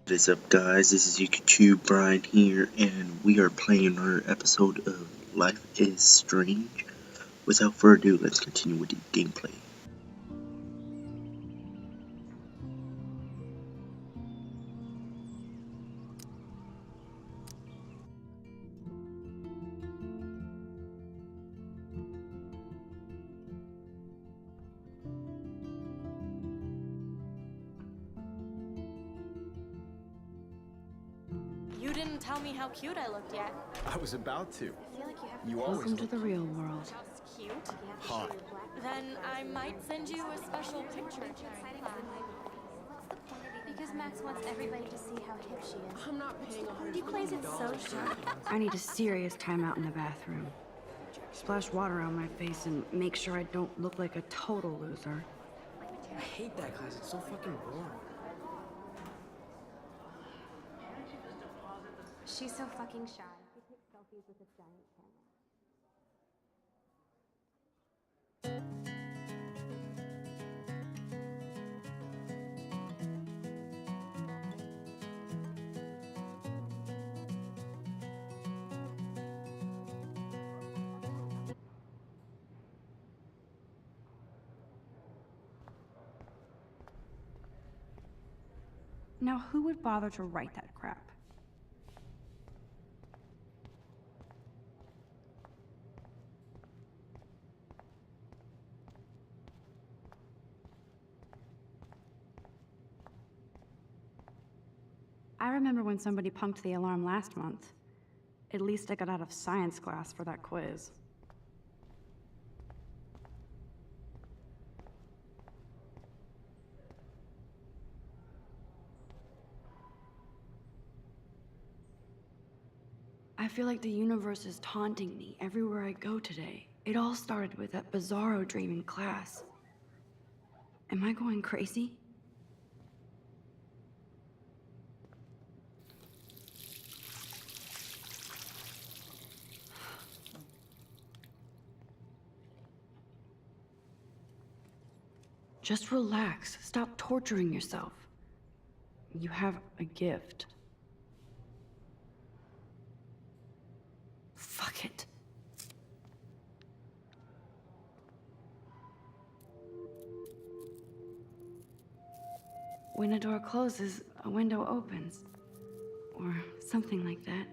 What is up, guys? This is YouTube Brian here, and we are playing another episode of Life is Strange. Without further ado, let's continue with the gameplay. You didn't tell me how cute I looked yet. I was about to. I feel like you have You always Welcome to look the real world. just cute. hot. Then I might send you a special picture. Because Max wants everybody to see how hip she is. I'm not paying He plays it so sharp. I need a serious timeout in the bathroom. Splash water on my face and make sure I don't look like a total loser. I hate that class. It's so fucking boring. She's so fucking shy. She takes selfies with a giant camera. Now, who would bother to write that crap? I remember when somebody punked the alarm last month. At least I got out of science class for that quiz. I feel like the universe is taunting me everywhere I go today. It all started with that bizarro dream in class. Am I going crazy? Just relax. Stop torturing yourself. You have a gift. Fuck it. When a door closes, a window opens. Or something like that.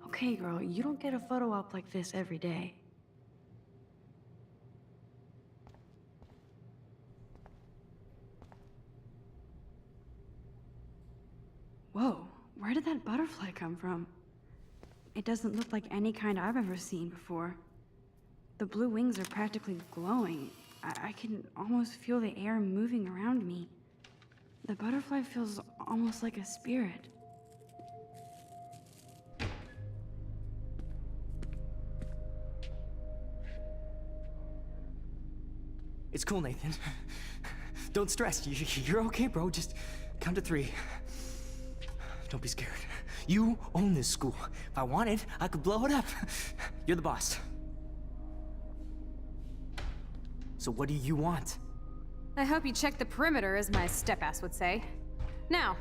Okay, girl, you don't get a photo op like this every day. Whoa, where did that butterfly come from? It doesn't look like any kind I've ever seen before. The blue wings are practically glowing. I can almost feel the air moving around me. The butterfly feels almost like a spirit. It's cool, Nathan. Don't stress. You're okay, bro. Just count to 3. Don't be scared. You own this school. If I wanted, I could blow it up. You're the boss. So what do you want? I hope you checked the perimeter, as my step-ass would say. Now,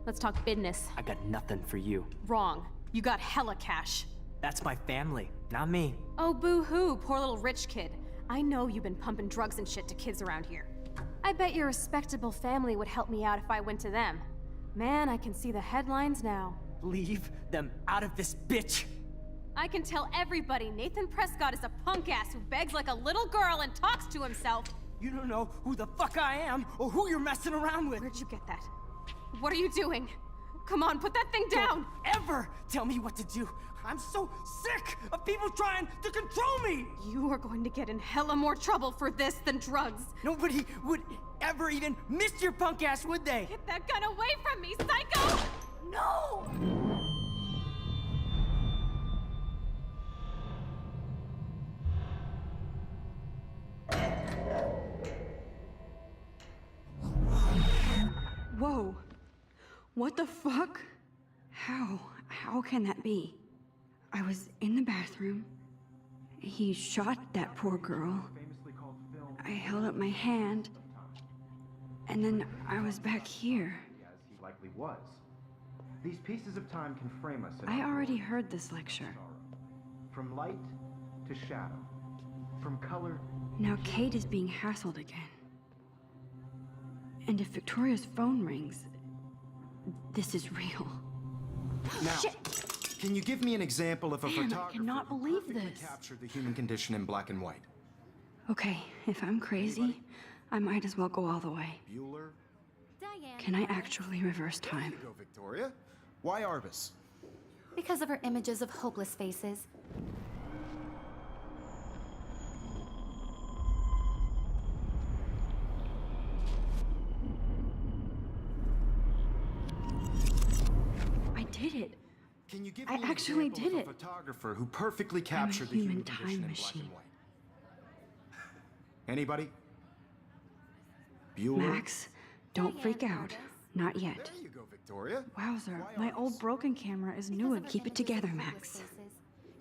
let's talk business. I got nothing for you. Wrong. You got hella cash. That's my family, not me. Oh, boo-hoo, poor little rich kid. I know you've been pumping drugs and shit to kids around here. I bet your respectable family would help me out if I went to them. Man, I can see the headlines now. Leave them out of this, bitch! I can tell everybody Nathan Prescott is a punk-ass who begs like a little girl and talks to himself. You don't know who the fuck I am or who you're messing around with. Where'd you get that? What are you doing? Come on, put that thing down! Don't ever tell me what to do. I'm so sick of people trying to control me! You are going to get in hella more trouble for this than drugs. Nobody would ever even miss your punk ass, would they? Get that gun away from me, psycho! No! Whoa. What the fuck? How can that be? I was in the bathroom. He shot that poor girl. I held up my hand, And then I was back here. As he likely was. These pieces of time can frame us in I our already world heard of this lecture. sorrow. From light to shadow. From color. Now Kate is being hassled again. And if Victoria's phone rings, this is real. Now, can you give me an example of a Man, I photographer cannot who believe perfectly this. captured the human condition in black and white? Okay, if I'm crazy, I might as well go all the way. Bueller? Diane. Can I actually reverse time? There you go, Victoria. Why Arbus? Because of her images of hopeless faces. I did it. Can you give I me an actually example did of a it. photographer who perfectly captured the human human condition time in black machine. and white? Anybody? Bueller? Max, don't freak out. Not yet. There you go, Victoria. Wowzer, Why my Arbus? old broken camera is new and keep it together, Max.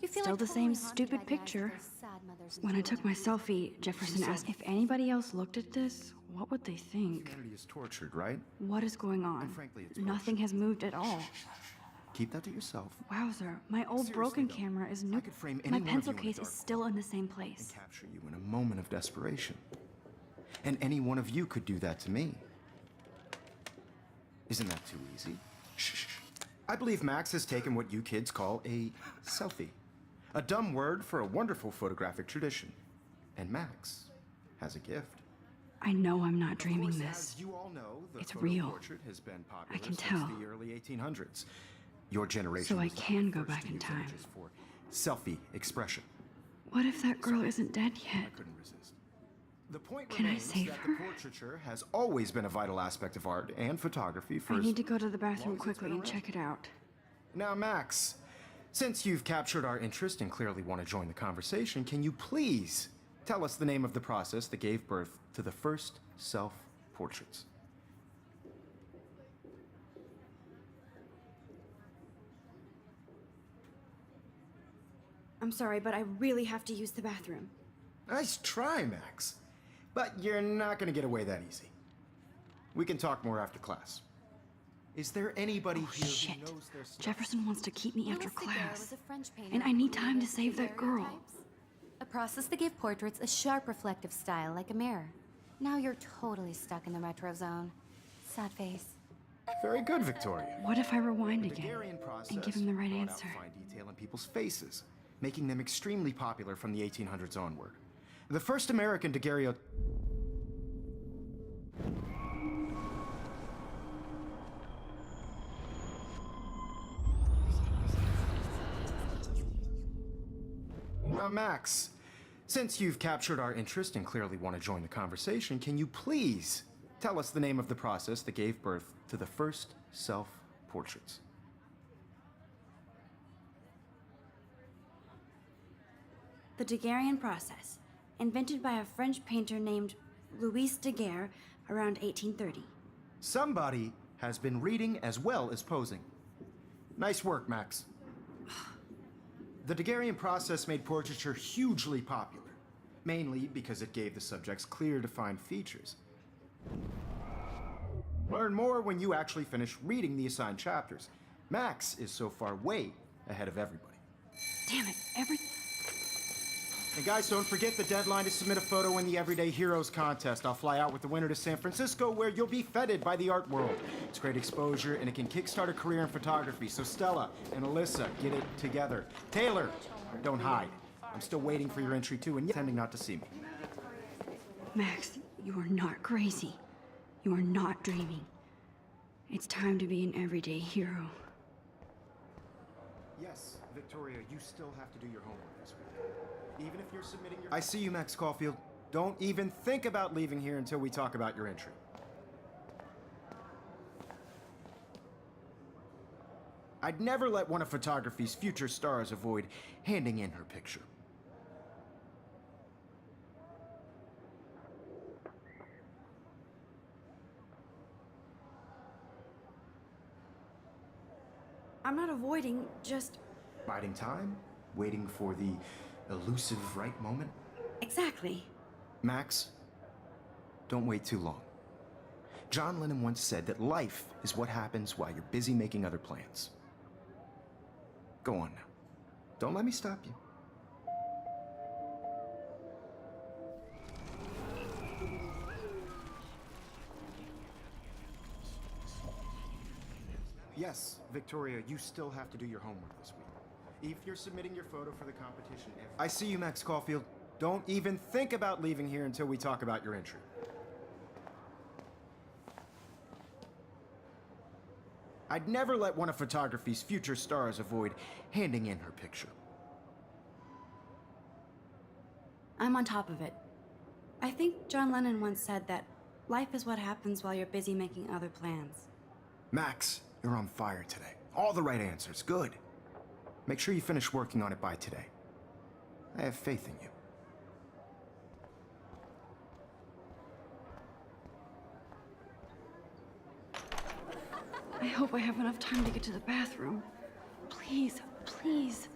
You feel Still like the same totally haunted stupid by the eyes of picture. those sad mothers and When I took my children. selfie, Jefferson asked if anybody else looked at this, what would they think? Humanity is tortured, right? What is going on? And frankly, it's Nothing has moved at all. Keep that to yourself. Wowzer, my old Seriously, broken though, camera is new. I could frame any My one of pencil you in a case dark is still in the same and place. capture you in a moment of desperation. And any one of you could do that to me. Isn't that too easy? Shh. I believe Max has taken what you kids call a selfie. A dumb word for a wonderful photographic tradition. And Max has a gift. I know I'm not dreaming Of course, this. as you all know, the It's photo real. portrait has been popular I can since tell. the early 1800s. Your generation So I was the can go first back to in use time. images for selfie expression. What if that girl isn't dead I yet? couldn't resist. The point Can I remains save that her? the portraiture has always been a vital aspect of art and photography for I as need to go to the long bathroom as it's quickly been and around. check it out. Now, Max, since you've captured our interest and clearly want to join the conversation, can you please tell us the name of the process that gave birth to the first self-portraits? I'm sorry, but I really have to use the bathroom. Nice try, Max. But you're not going to get away that easy. We can talk more after class. Is there anybody Oh, here shit. who knows their stuff? Jefferson wants to keep me after Louis Daguerre class. was a French painter And I need who time to used save that girl. daguerreotypes. A process that gave portraits a sharp reflective style like a mirror. Now you're totally stuck in the retro zone. Sad face. Very good, Victoria. What if I rewind The again Daguerrean process and give him the right brought out answer? fine detail in people's faces, making them extremely popular from the 1800s onward. The first American daguerreotype. Now, Max, since you've captured our interest and clearly want to join the conversation, can you please tell us the name of the process that gave birth to the first self-portraits? The Daguerrean process, invented by a French painter named Louis Daguerre around 1830. Somebody has been reading as well as posing. Nice work, Max. The Daguerrean process made portraiture hugely popular, mainly because it gave the subjects clear, defined features. Learn more when you actually finish reading the assigned chapters. Max is so far way ahead of everybody. Damn it, And guys, don't forget the deadline to submit a photo in the Everyday Heroes contest. I'll fly out with the winner to San Francisco, where you'll be feted by the art world. It's great exposure, and it can kickstart a career in photography. So Stella and Alyssa, get it together. Taylor, don't hide. I'm still waiting for your entry too, and you're pretending not to see me. Max, you are not crazy. You are not dreaming. It's time to be an everyday hero. Yes, Victoria, you still have to do your homework this week. Even if you're submitting your... I see you, Max Caulfield. Don't even think about leaving here until we talk about your entry. I'd never let one of photography's future stars avoid handing in her picture. I'm not avoiding, just... Biding time, waiting for the elusive right moment. Exactly. Max, don't wait too long. John Lennon once said that life is what happens while you're busy making other plans. Go on now. Don't let me stop you. Yes, Victoria, you still have to do your homework this week. If you're submitting your photo for the competition, I see you, Max Caulfield. Don't even think about leaving here until we talk about your entry. I'd never let one of photography's future stars avoid handing in her picture. I'm on top of it. I think John Lennon once said that life is what happens while you're busy making other plans. Max, you're on fire today. All the right answers. Good. Make sure you finish working on it by today. I have faith in you. I hope I have enough time to get to the bathroom. Please, please.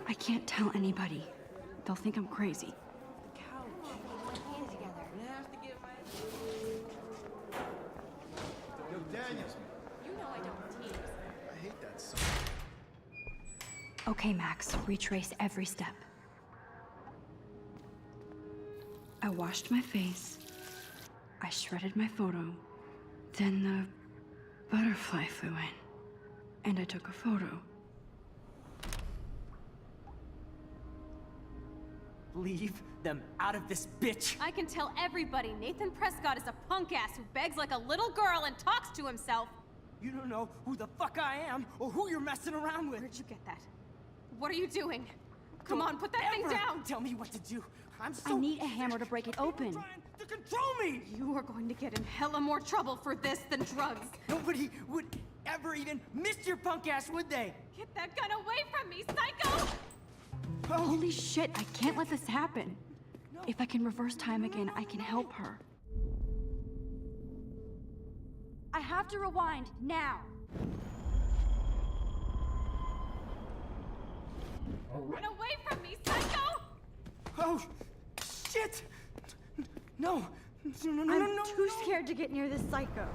I can't tell anybody. They'll think I'm crazy. Yo, Daniel. You know I don't tease. I hate that song. Okay, Max, retrace every step. I washed my face. I shredded my photo. Then the butterfly flew in. And I took a photo. Leave them out of this bitch! I can tell everybody Nathan Prescott is a punk ass who begs like a little girl and talks to himself. You don't know who the fuck I am or who you're messing around with. Where'd you get that? What are you doing? Come on, put that thing Ever down! Tell me what to do. I'm so I need a hammer to break it open. trying to control me. You are going to get in hella more trouble for this than drugs. Nobody would ever even miss your punk ass, would they? Get that gun away from me, psycho! Holy shit, I can't let this happen. If I can reverse time again, I can help her. I have to rewind, now! Run away from me, psycho! Oh, shit! No, no. I'm too scared to get near this psycho.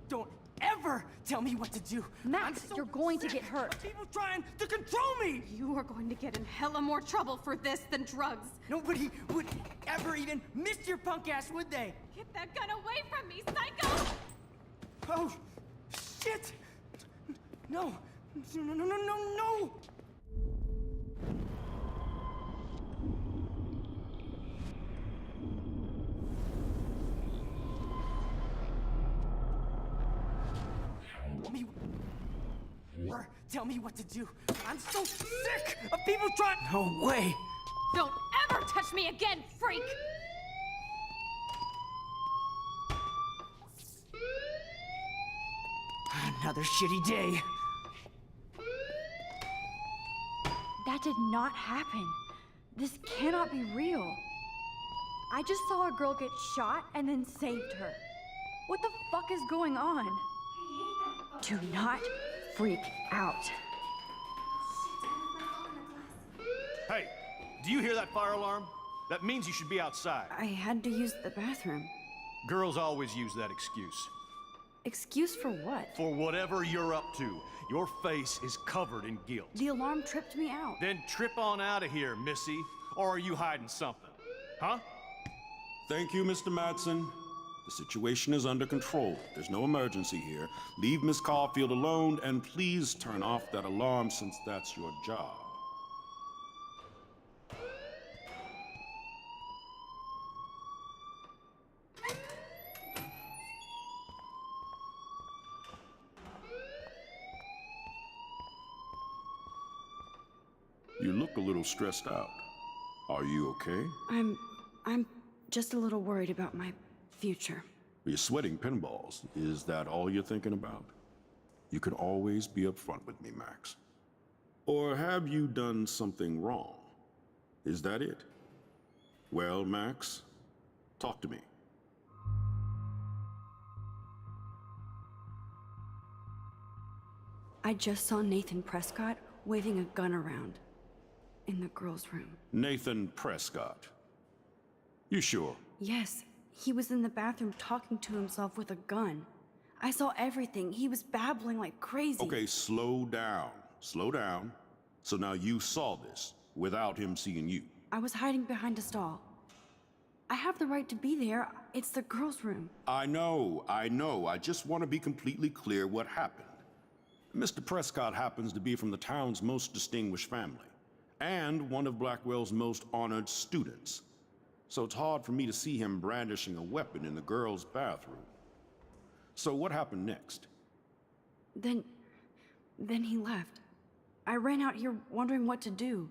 Don't ever tell me what to do. Max, I'm so you're going to sick get hurt. of people trying to control me. You are going to get in hella more trouble for this than drugs. Nobody would ever even miss your punk ass, would they? Get that gun away from me, psycho! Oh, shit! No, no. Tell me what to do. I'm so sick of people trying. No way. Don't ever touch me again, freak! Another shitty day. That did not happen. This cannot be real. I just saw a girl get shot and then saved her. What the fuck is going on? Do not freak out. Hey, do you hear that fire alarm? That means you should be outside. I had to use the bathroom. Girls always use that excuse. Excuse for what? For whatever you're up to, your face is covered in guilt. The alarm tripped me out. Then trip on out of here, Missy. Or are you hiding something? Huh? Thank you, Mr. Madsen. The situation is under control. There's no emergency here. Leave Miss Caulfield alone, and please turn off that alarm since that's your job. You look a little stressed out. Are you okay? I'm just a little worried about my future. You're sweating pinballs. Is that all you're thinking about? You can always be upfront with me, Max. Or have you done something wrong? Is that it? Well, Max, talk to me. I just saw Nathan Prescott waving a gun around in the girls' room. Nathan Prescott. You sure? Yes, he was in the bathroom talking to himself with a gun. I saw everything. He was babbling like crazy. Okay, slow down. Slow down. So now you saw this without him seeing you. I was hiding behind a stall. I have the right to be there. It's the girls' room. I know. I just want to be completely clear what happened. Mr. Prescott happens to be from the town's most distinguished family, and one of Blackwell's most honored students. So it's hard for me to see him brandishing a weapon in the girls' bathroom. So what happened next? Then he left. I ran out here wondering what to do.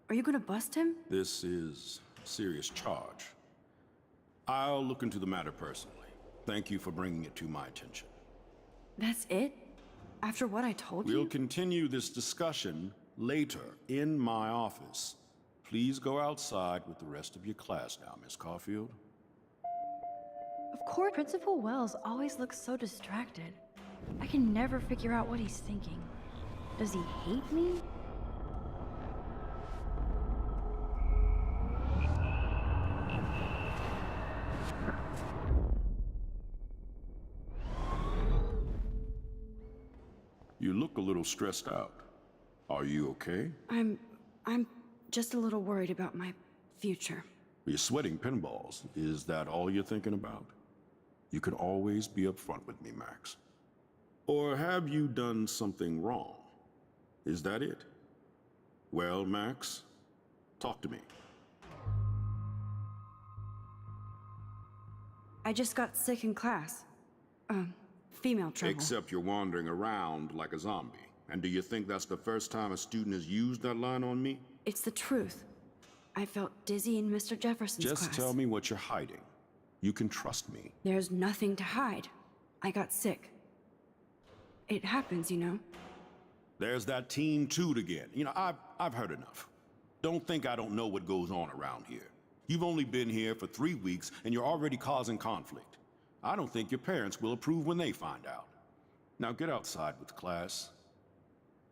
Are you gonna bust him? This is a serious charge. I'll look into the matter personally. Thank you for bringing it to my attention. That's it? After what I told you? We'll continue this discussion later in my office. Please go outside with the rest of your class now, Miss Caulfield. Of course, Principal Wells always looks so distracted. I can never figure out what he's thinking. Does he hate me? You look a little stressed out. Are you okay? I'm just a little worried about my future. You're sweating pinballs. Is that all you're thinking about? You can always be upfront with me, Max. Or have you done something wrong? Is that it? Well, Max, talk to me. I just got sick in class. Female trouble. Except you're wandering around like a zombie. And do you think that's the first time a student has used that line on me? It's the truth. I felt dizzy in Mr. Jefferson's class. Just tell me what you're hiding. You can trust me. There's nothing to hide. I got sick. It happens, you know. There's that Team Toot again. You know, I've heard enough. Don't think I don't know what goes on around here. You've only been here for 3 weeks, and you're already causing conflict. I don't think your parents will approve when they find out. Now get outside with class.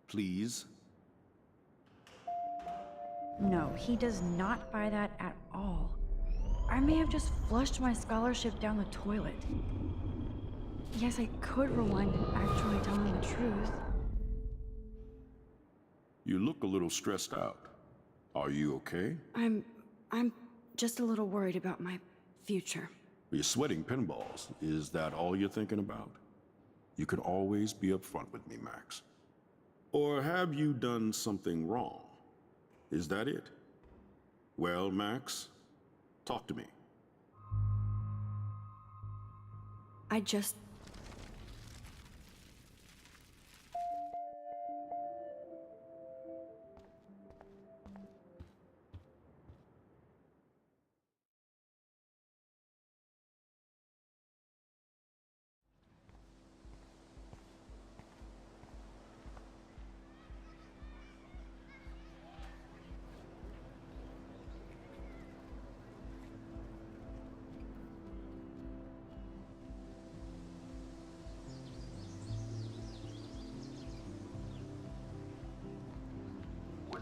Please. No, he does not buy that at all. I may have just flushed my scholarship down the toilet. Yes, I could rewind and actually tell him the truth. You look a little stressed out. Are you okay? I'm just a little worried about my future. You're sweating pinballs. Is that all you're thinking about? You can always be upfront with me, Max. Or have you done something wrong? Is that it? Well, Max, talk to me. I just...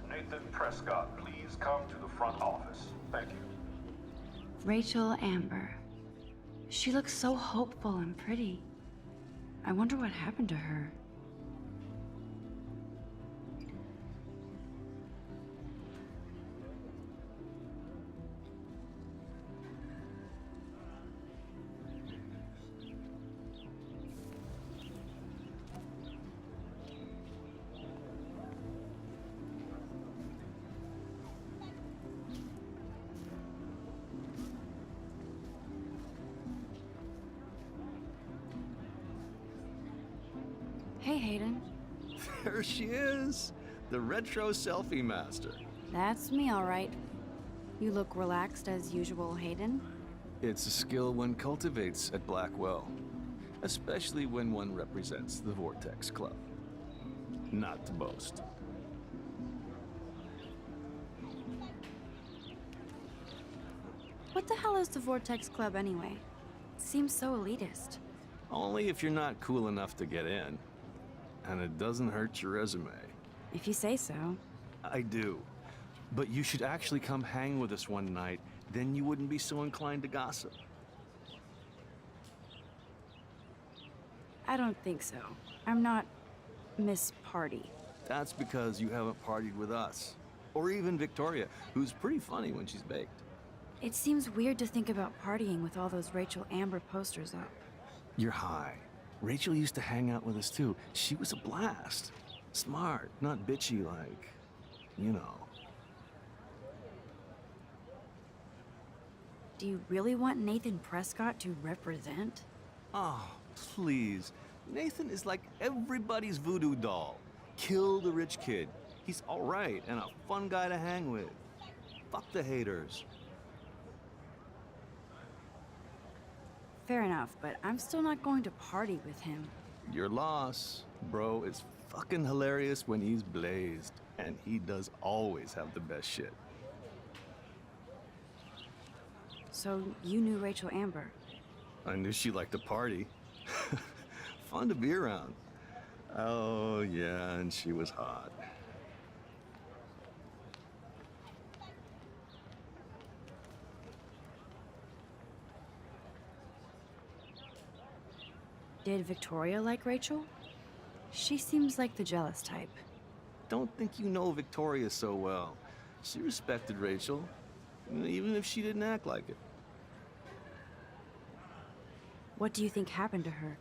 Nathan Prescott, please come to the front office. Thank you. Rachel Amber. She looks so hopeful and pretty. I wonder what happened to her. Hey, Hayden. There she is, the retro selfie master. That's me, all right. You look relaxed as usual, Hayden. It's a skill one cultivates at Blackwell, especially when one represents the Vortex Club. Not to boast. What the hell is the Vortex Club anyway? It seems so elitist. Only if you're not cool enough to get in. and it doesn't hurt your resume. If you say so. I do. But you should actually come hang with us one night, then you wouldn't be so inclined to gossip. I don't think so. I'm not Miss Party. That's because you haven't partied with us. Or even Victoria, who's pretty funny when she's baked. It seems weird to think about partying with all those Rachel Amber posters up. You're high. Rachel used to hang out with us too. She was a blast. Smart, not bitchy like, you know. Do you really want Nathan Prescott to represent? Oh, please. Nathan is like everybody's voodoo doll. Kill the rich kid. He's all right and a fun guy to hang with. Fuck the haters. Fair enough, but I'm still not going to party with him. Your loss, bro, is fucking hilarious when he's blazed. And he does always have the best shit. So you knew Rachel Amber? I knew she liked to party. Fun to be around. Oh, yeah, and she was hot. Did Victoria like Rachel? She seems like the jealous type. Don't think you know Victoria so well. She respected Rachel, even if she didn't act like it. What do you think happened to her?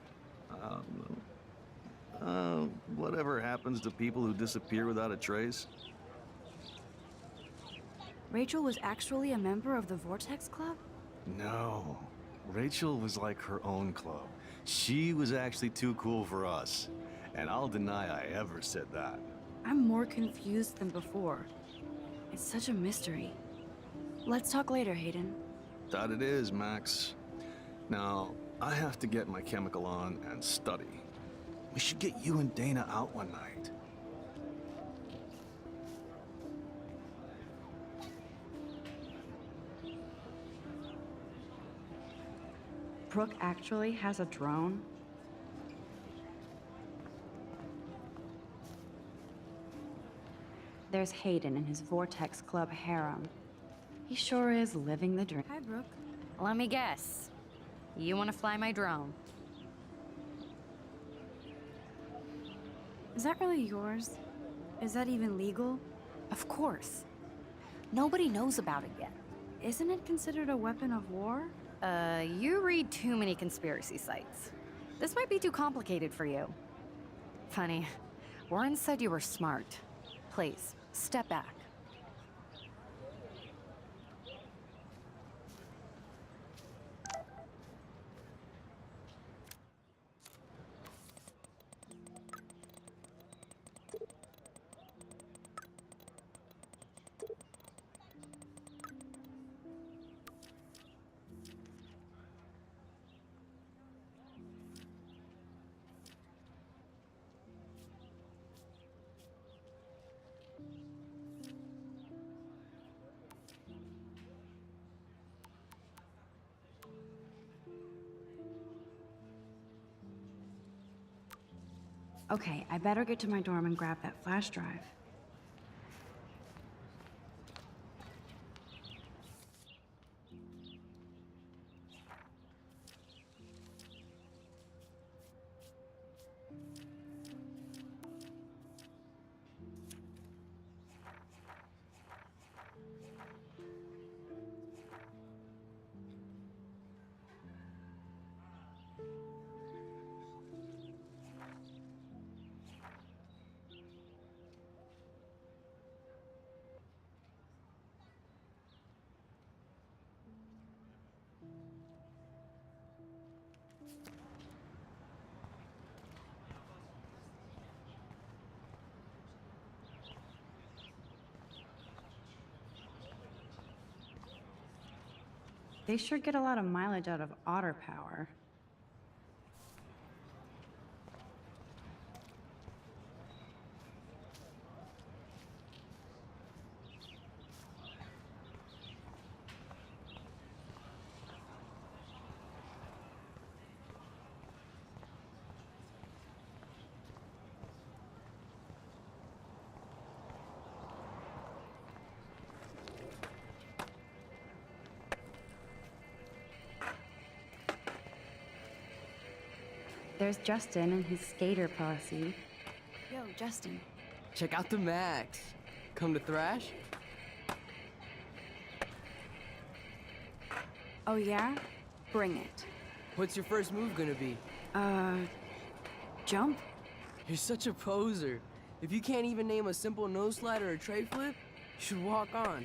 Whatever happens to people who disappear without a trace. Rachel was actually a member of the Vortex Club? No. Rachel was like her own club. She was actually too cool for us. And I'll deny I ever said that. I'm more confused than before. It's such a mystery. Let's talk later, Hayden. That it is, Max. Now, I have to get my chemical on and study. We should get you and Dana out one night. Brooke actually has a drone? There's Hayden in his Vortex Club harem. He sure is living the dream. Hi, Brooke. Let me guess. You want to fly my drone? Is that really yours? Is that even legal? Of course. Nobody knows about it yet. Isn't it considered a weapon of war? You read too many conspiracy sites. This might be too complicated for you. Funny, Warren said you were smart. Please, step back. Okay, I better get to my dorm and grab that flash drive. They sure get a lot of mileage out of otter power. there's Justin and his skater posse. Yo, Justin. Check out the Max. Come to thrash? Oh yeah? Bring it. What's your first move gonna be? Jump? You're such a poser. If you can't even name a simple nose slide or a tray flip, you should walk on.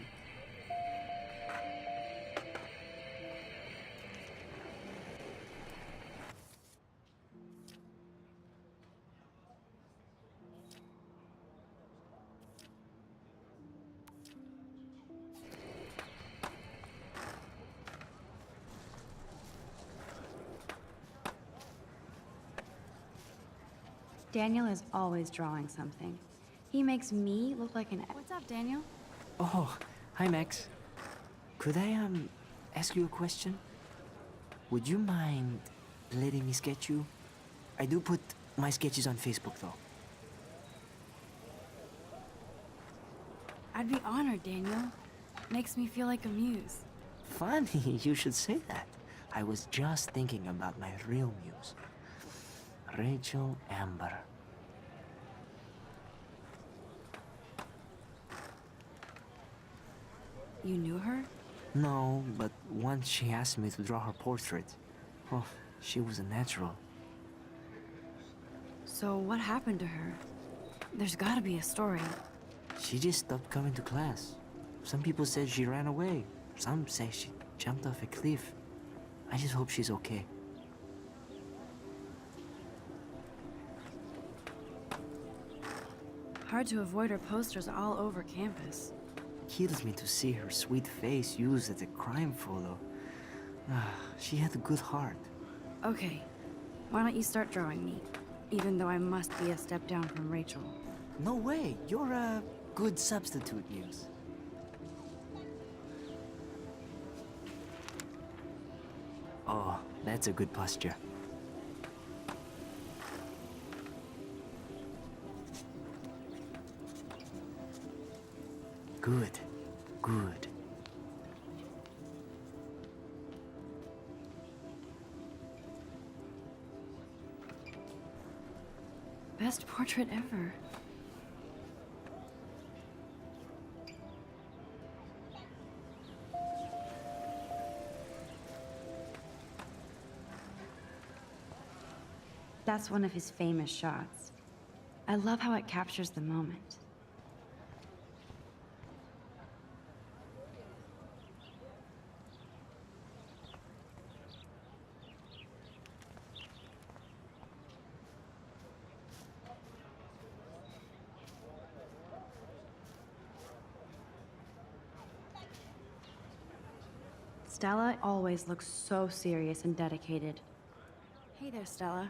Daniel is always drawing something. He makes me look like an... What's up, Daniel? Oh, hi, Max. Could I, ask you a question? Would you mind letting me sketch you? I do put my sketches on Facebook, though. I'd be honored, Daniel. Makes me feel like a muse. Funny, you should say that. I was just thinking about my real muse. Rachel Amber. You knew her? No, but once she asked me to draw her portrait. Oh, she was a natural. So what happened to her? There's gotta be a story. She just stopped coming to class. Some people said she ran away. Some say she jumped off a cliff. I just hope she's okay. Hard to avoid her posters all over campus. Kills me to see her sweet face used as a crime photo. She had a good heart. Okay, why don't you start drawing me? Even though I must be a step down from Rachel. No way, you're a good substitute, Muse. Oh, that's a good posture. Good, good. Best portrait ever. That's one of his famous shots. I love how it captures the moment. Stella always looks so serious and dedicated. Hey there, Stella.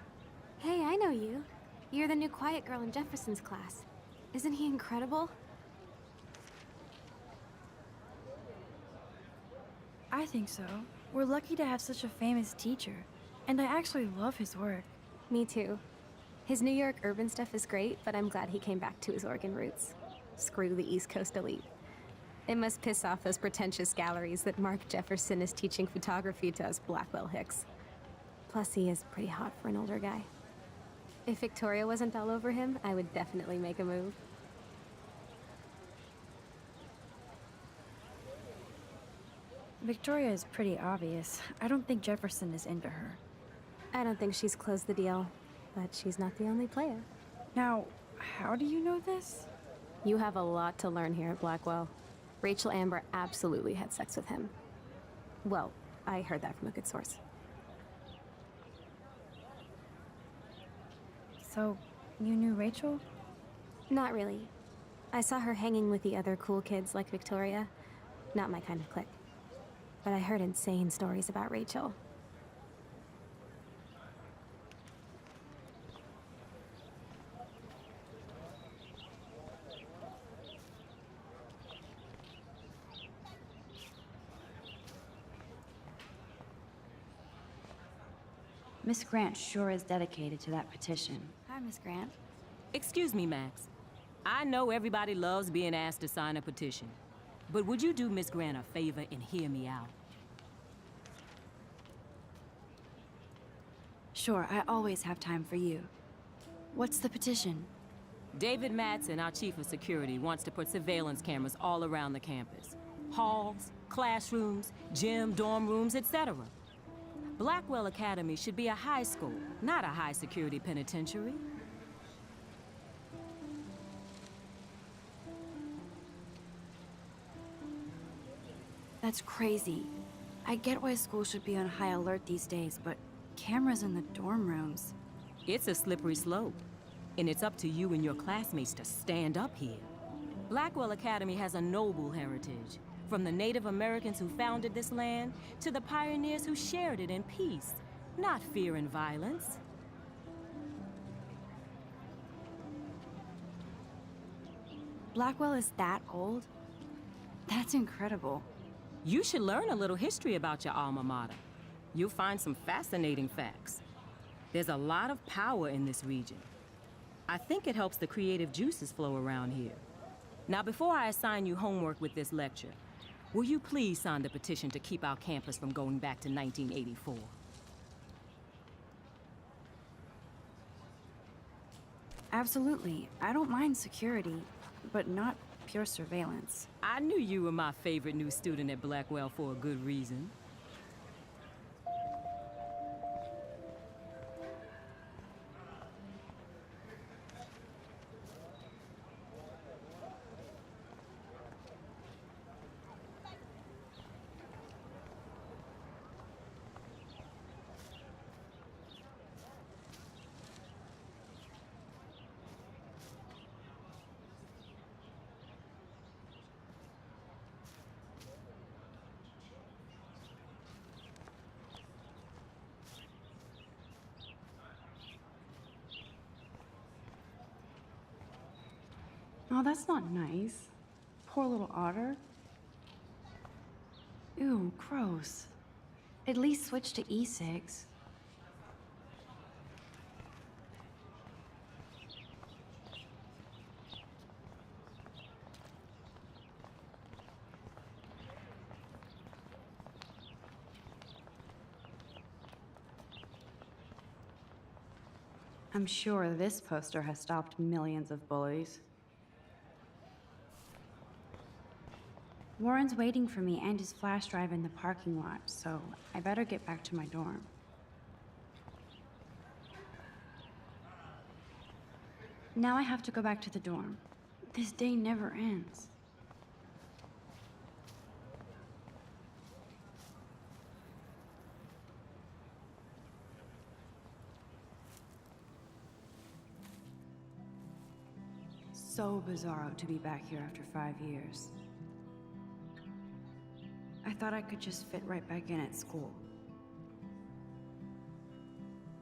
Hey, I know you. You're the new quiet girl in Jefferson's class. Isn't he incredible? I think so. We're lucky to have such a famous teacher. And I actually love his work. Me too. His New York urban stuff is great, but I'm glad he came back to his Oregon roots. Screw the East Coast elite. It must piss off those pretentious galleries that Mark Jefferson is teaching photography to us Blackwell Hicks. Plus, he is pretty hot for an older guy. If Victoria wasn't all over him, I would definitely make a move. Victoria is pretty obvious. I don't think Jefferson is into her. I don't think she's closed the deal, but she's not the only player. Now, how do you know this? You have a lot to learn here at Blackwell. Rachel Amber absolutely had sex with him. Well, I heard that from a good source. So, you knew Rachel? Not really. I saw her hanging with the other cool kids like Victoria. Not my kind of clique. But I heard insane stories about Rachel. Miss Grant sure is dedicated to that petition. Hi, Miss Grant. Excuse me, Max. I know everybody loves being asked to sign a petition. But would you do Miss Grant a favor and hear me out? Sure, I always have time for you. What's the petition? David Madsen, our chief of security, wants to put surveillance cameras all around the campus. Halls, classrooms, gym, dorm rooms, etc. Blackwell Academy should be a high school, not a high-security penitentiary. That's crazy. I get why schools should be on high alert these days, but cameras in the dorm rooms. It's a slippery slope, and it's up to you and your classmates to stand up here. Blackwell Academy has a noble heritage, from the Native Americans who founded this land to the pioneers who shared it in peace, not fear and violence. Blackwell is that old? That's incredible. You should learn a little history about your alma mater. You'll find some fascinating facts. There's a lot of power in this region. I think it helps the creative juices flow around here. Now, before I assign you homework with this lecture, will you please sign the petition to keep our campus from going back to 1984? Absolutely. I don't mind security, but not pure surveillance. I knew you were my favorite new student at Blackwell for a good reason. Oh, that's not nice. Poor little otter. Ew, gross. At least switch to E6. I'm sure this poster has stopped millions of bullies. Warren's waiting for me and his flash drive in the parking lot, so I better get back to my dorm. Now I have to go back to the dorm. This day never ends. So bizarro to be back here after 5 years. I thought I could just fit right back in at school.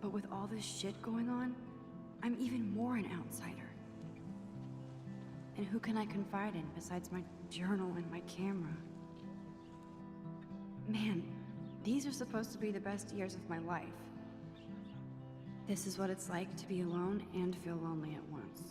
But with all this shit going on, I'm even more an outsider. And who can I confide in besides my journal and my camera? Man, these are supposed to be the best years of my life. This is what it's like to be alone and feel lonely at once.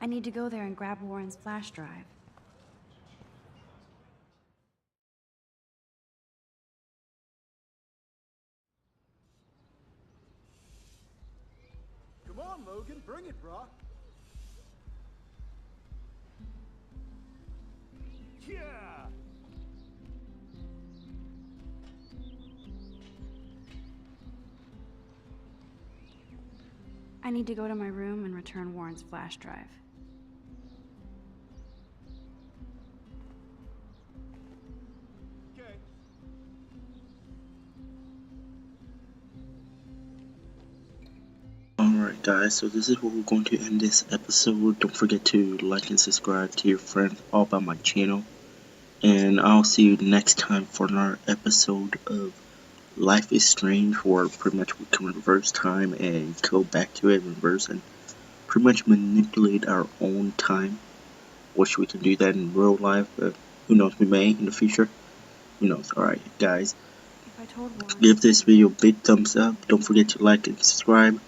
I need to go there and grab Warren's flash drive. Come on, Logan, bring it, brah. Yeah! I need to go to my room and return Warren's flash drive. Okay. Alright guys, so this is where we're going to end this episode. Don't forget to like and subscribe to your friends all about my channel. And I'll see you next time for another episode of Life is Strange, where pretty much we can reverse time and go back to it, reverse, and pretty much manipulate our own time. Wish we could do that in real life, but who knows, we may in the future. Who knows. Alright guys, give this video a big thumbs up. Don't forget to like and subscribe.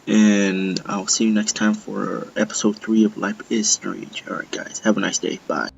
And I'll see you next time for episode 3 of Life is Strange. Alright guys, have a nice day. Bye.